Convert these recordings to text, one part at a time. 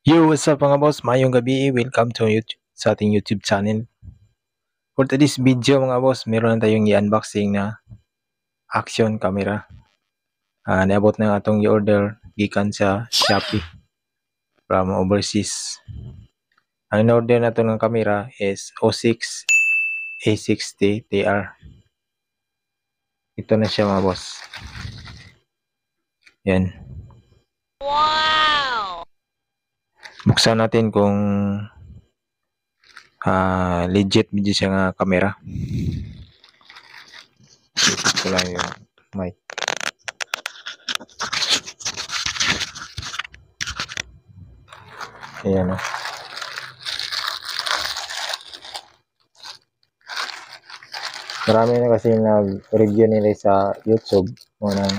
Yo, what's up mga boss? Mayong gabi, welcome to YouTube, sa ating YouTube channel. For today's video mga boss, meron na tayong i-unboxing na action camera. Niabot na atong i-order gikan sa Shopee from overseas. Ang in-order na ng camera is O6 A60 TR. Ito na siya mga boss. Yan. Wow! Buksan natin kung legit medyo siya nga camera. Ito lang yung mic. Ayan o. Marami na kasi nag-review nila sa YouTube nang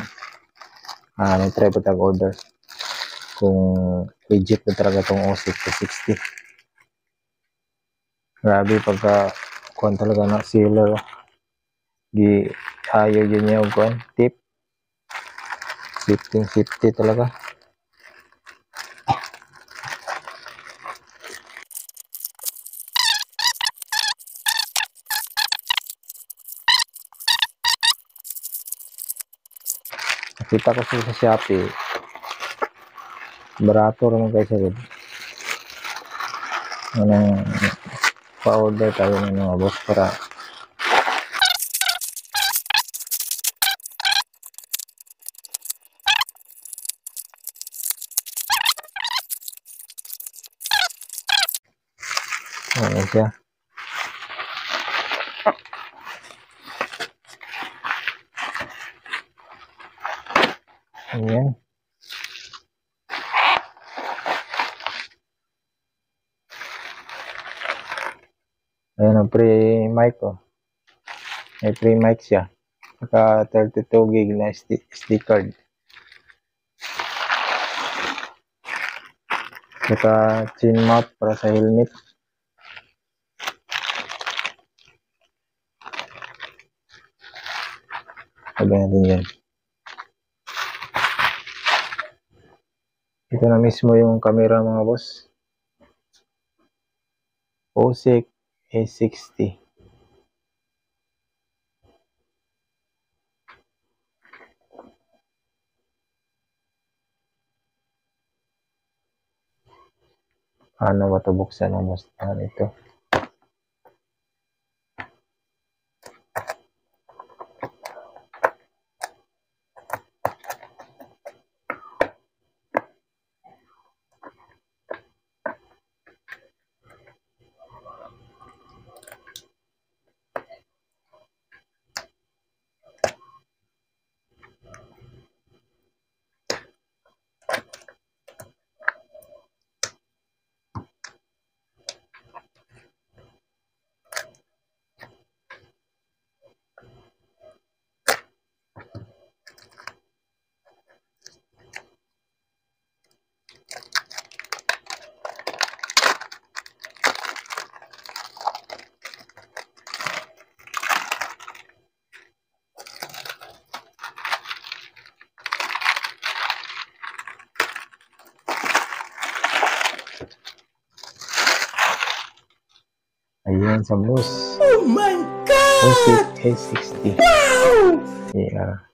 nag-try po tag-order kung legit na talaga itong O6 60. Grabe pagka kuhan talaga na sealer. Di ayaw yun niya og kuhan tip. Safety talaga. Nakita ko sa Shopee. Barato naman kayo sa good. Pa-order tayo ng mga boss para ano siya. Ayan. Ayan ang pre-mic ko. May pre-mic siya. Saka 32 gig na SD card. Saka chin mount para sa helmet. Sabi natin yan. Ito na mismo yung camera mga boss. O6 A60. Ano ba ito buksan ang boss? Ito. Ayan sa boss. Oh my God! O6 A60. Wow! Yeah.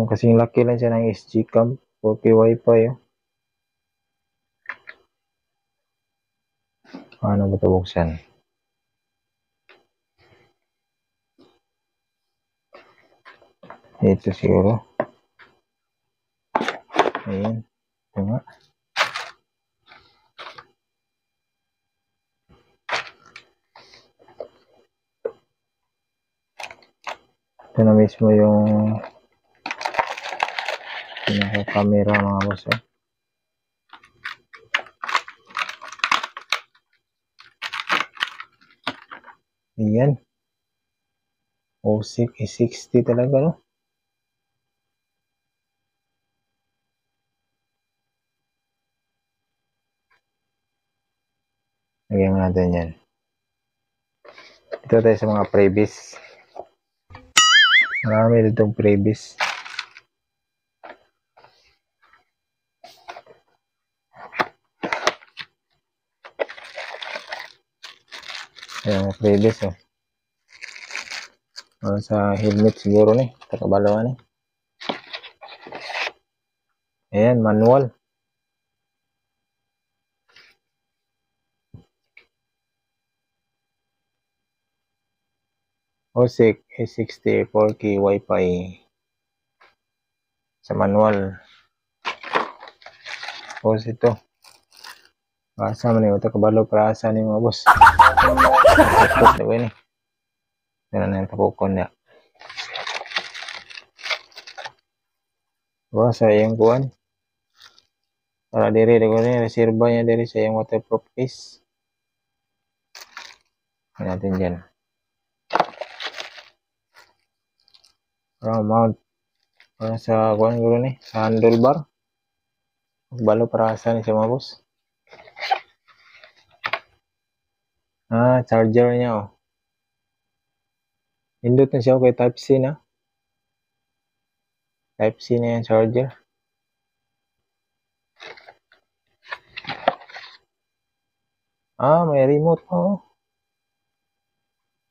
Kasing laki lang siya ng SG cam. 4K Wi-Fi. Ano ba ito buksan? Ito siguro. Ayan. Ito nga. Ito na mismo yung pinaka-camera mga boss. Ayan. O6 A60 talaga no? Lagyan natin yan. Ito tayo sa mga freebies. Marami ditong freebies. Ayan, previous oh. Sa helmet siguro ni, takabalawan ni. Ayan, manual. OSIC A60 4K Wi-Fi sa manual. Tapos ito. Asa man ito kabalo para asa ni mga boss. Tapos na ni. Meron na yung tapukon niya. Diba sa iyang kuwan. Para diri reserva niya diri sa iyang waterproof case. Natin dyan. Para mount. Para sa kuwan guro ni. Sa handlebar. Balo para asa ni sa mga boss. Charger niya oh. Indot na siya kay Type-C na. Type-C na yung charger. May remote pa oh.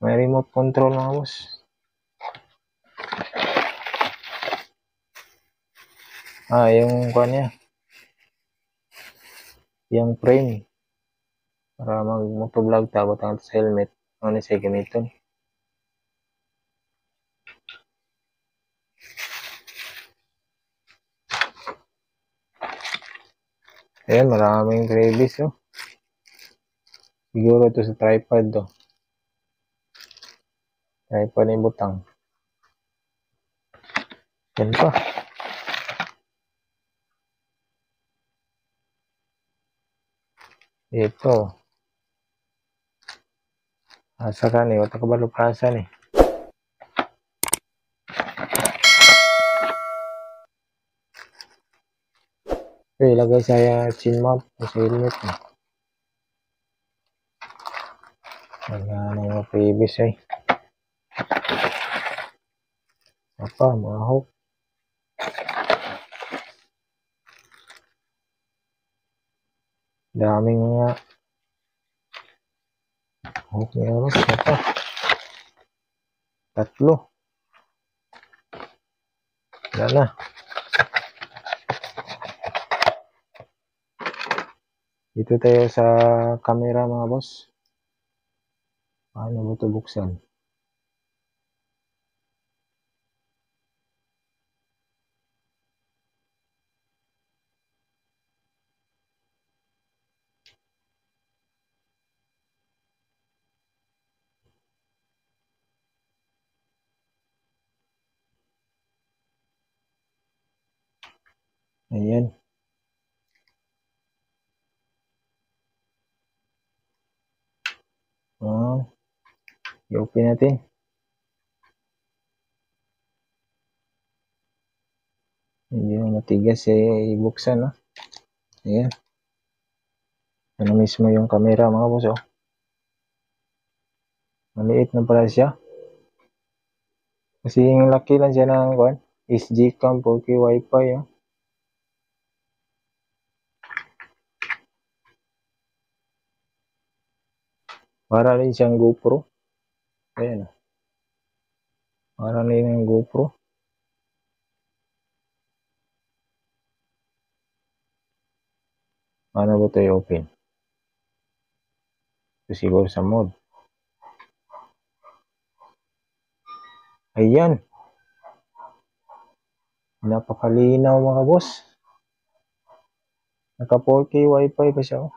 May remote control mga boss. Yung kuwan niya. Yung frame. Para mag-motovlog tabot ang sa helmet. Ano siya gamiton. Ayan, maraming freebies oh. Siguro ito sa tripod to. Tripod ni butang. Yan pa. Ito. Asa ka ni? Wata kabalo pa asa ni? Ilagay saya chin mount sa helmet mo. Ano yung freebies eh. Apa, mga hook. Daming mga hook niya ros. Apa. Tatlo. Wala na. Dito tayo sa camera mga boss. Paano mo ito buksan? Ayan. I-open natin. Hindi na matigas ibuksan no? Ayan. Ano mismo yung camera mga boss oh. Maliit na pala siya. Kasi yung laki lang siya ng kuwan. SG cam 4K Wi-Fi oh. Para rin siyang GoPro. Ayan oh. Para rin yung GoPro. Paano ba ito i-open? Ito siguro sa mode. Ayan. Napakalinaw mga boss. Naka 4K Wi-Fi pa siya oh.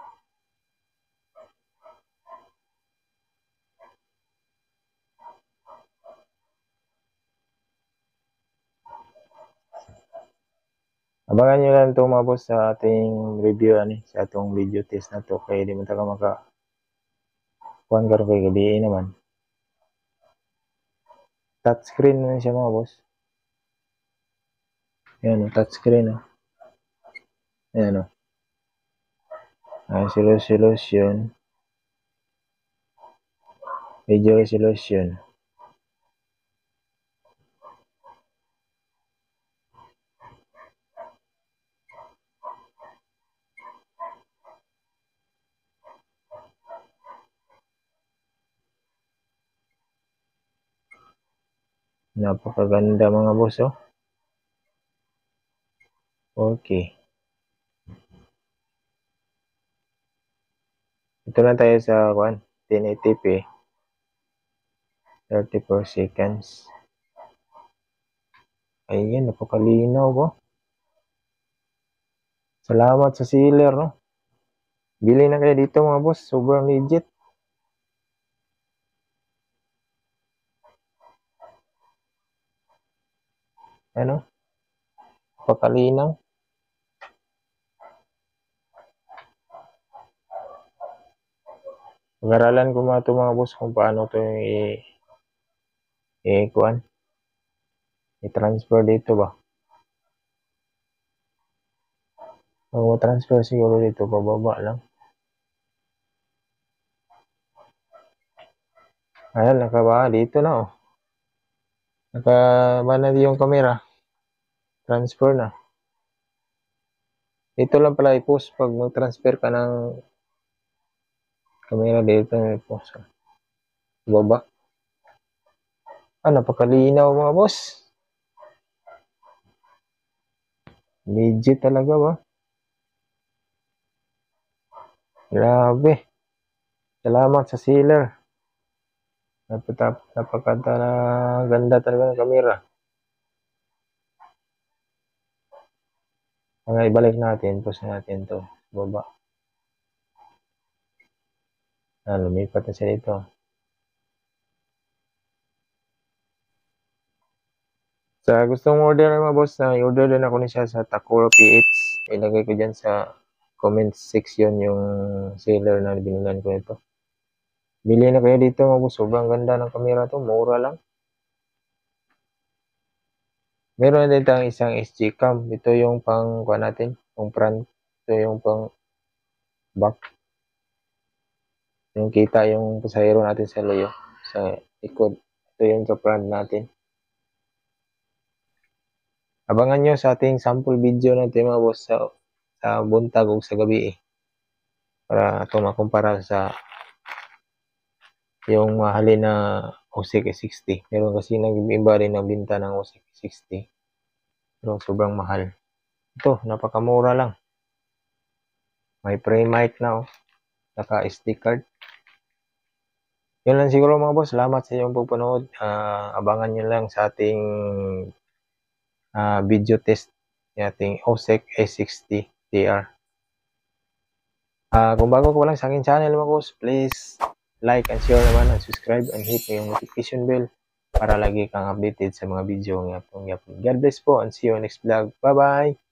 Abangan nyo lang ito mga boss sa ating review sa atong video test na to. Kaya di mo taga kuhan ka kay gabi naman. Touchscreen na siya mga boss. Ayan o, touchscreen o. Ayan o. Resolution. Video resolution. Napakaganda mga boss, oh. Okay. Ito na tayo sa 1080p. 34 seconds. Ayan, napakalinaw po. Salamat sa sealer, no? Bili na kayo dito mga boss. Sobrang legit. Ano? Napakalinaw. Pag-aralan ko mga ito mga boss kung paano ito i-transfer dito ba. Kung transfer siguro dito, pababa lang. Ayan, nakaba dito na, oh. Nakaba na yung camera. Transfer na. Dito lang pala i-post pag mag-transfer ka ng camera dito. I-post. Baba. Napakalinaw mga boss. Legit talaga ba? Grabe. Salamat sa sealer. Napakaganda talaga ng camera. Kaya ibalik natin. Post natin to. Baba. Lumipat na siya dito. Sa gustong order mga boss, i-order din ako niya sa Takuro PH. Ilagay ko dyan sa comment section yung seller na binilan ko ito. Bili na kayo dito mga boss. Sobrang ganda ng camera to. Mura lang. Meron din tayong isang SG cam. Ito yung pang natin. Yung front. Ito yung pang back. Yung kita yung pasahero natin sa layo. Sa likod. Ito yung sa front natin. Abangan nyo sa ating sample video natin mga boss sa buntag o sa gabi para ito makumpara sa yung mahalin na OSEC E60. Meron kasi nag-iba rin ang binta ng OSEC E60. Pero sobrang mahal. Ito, napakamura lang. May frame mic na, oh. Naka SD card. Yun lang siguro mga boss. Salamat sa iyong pagpanood. Abangan nyo lang sa ating video test ng ating OSEC A60 TR. Kung bago ko lang sa aking channel mga boss, please like and share naman and subscribe and hit yung notification bell para lagi kang updated sa mga video ng yapon. God bless po and see you next vlog. Bye-bye!